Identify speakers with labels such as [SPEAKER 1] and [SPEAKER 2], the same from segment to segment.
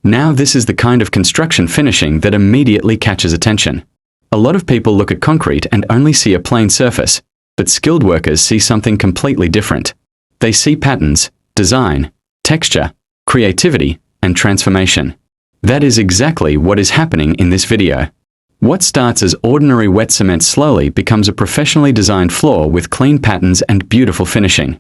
[SPEAKER 1] Now this is the kind of construction finishing that immediately catches attention. A lot of people look at concrete and only see a plain surface, but skilled workers see something completely different. They see patterns, design, texture, creativity, and transformation. That is exactly what is happening in this video. What starts as ordinary wet cement slowly becomes a professionally designed floor with clean patterns and beautiful finishing.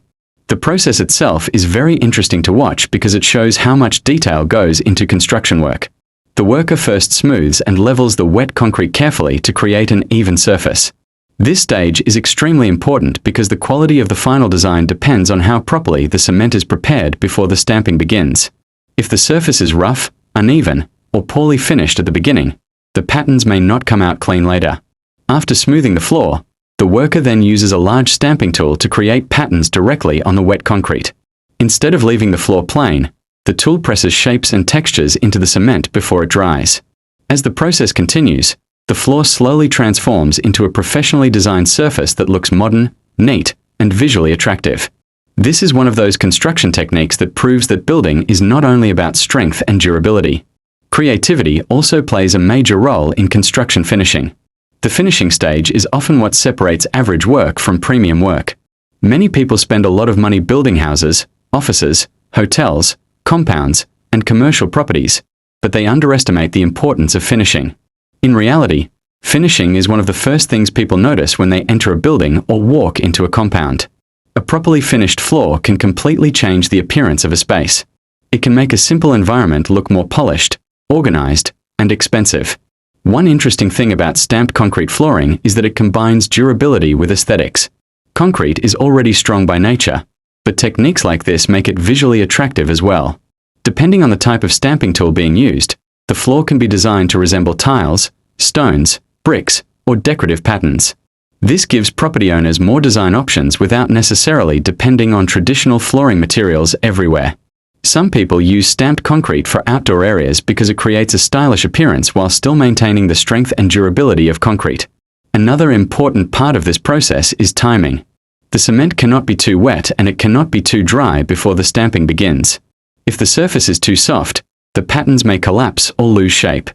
[SPEAKER 1] The process itself is very interesting to watch because it shows how much detail goes into construction work. The worker first smooths and levels the wet concrete carefully to create an even surface. This stage is extremely important because the quality of the final design depends on how properly the cement is prepared before the stamping begins. If the surface is rough, uneven, or poorly finished at the beginning, the patterns may not come out clean later. After smoothing the floor, the worker then uses a large stamping tool to create patterns directly on the wet concrete. Instead of leaving the floor plain, the tool presses shapes and textures into the cement before it dries. As the process continues, the floor slowly transforms into a professionally designed surface that looks modern, neat, and visually attractive. This is one of those construction techniques that proves that building is not only about strength and durability. Creativity also plays a major role in construction finishing. The finishing stage is often what separates average work from premium work. Many people spend a lot of money building houses, offices, hotels, compounds, and commercial properties, but they underestimate the importance of finishing. In reality, finishing is one of the first things people notice when they enter a building or walk into a compound. A properly finished floor can completely change the appearance of a space. It can make a simple environment look more polished, organized, and expensive. One interesting thing about stamped concrete flooring is that it combines durability with aesthetics. Concrete is already strong by nature, but techniques like this make it visually attractive as well. Depending on the type of stamping tool being used, the floor can be designed to resemble tiles, stones, bricks, or decorative patterns. This gives property owners more design options without necessarily depending on traditional flooring materials everywhere. Some people use stamped concrete for outdoor areas because it creates a stylish appearance while still maintaining the strength and durability of concrete. Another important part of this process is timing. The cement cannot be too wet and it cannot be too dry before the stamping begins. If the surface is too soft, the patterns may collapse or lose shape.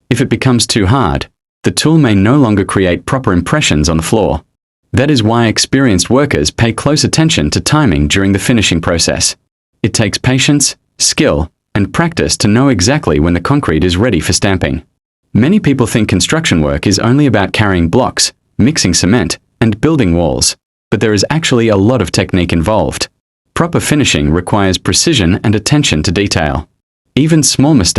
[SPEAKER 1] If it becomes too hard, the tool may no longer create proper impressions on the floor. That is why experienced workers pay close attention to timing during the finishing process. It takes patience, skill, and practice to know exactly when the concrete is ready for stamping. Many people think construction work is only about carrying blocks, mixing cement, and building walls, but there is actually a lot of technique involved. Proper finishing requires precision and attention to detail. Even small mistakes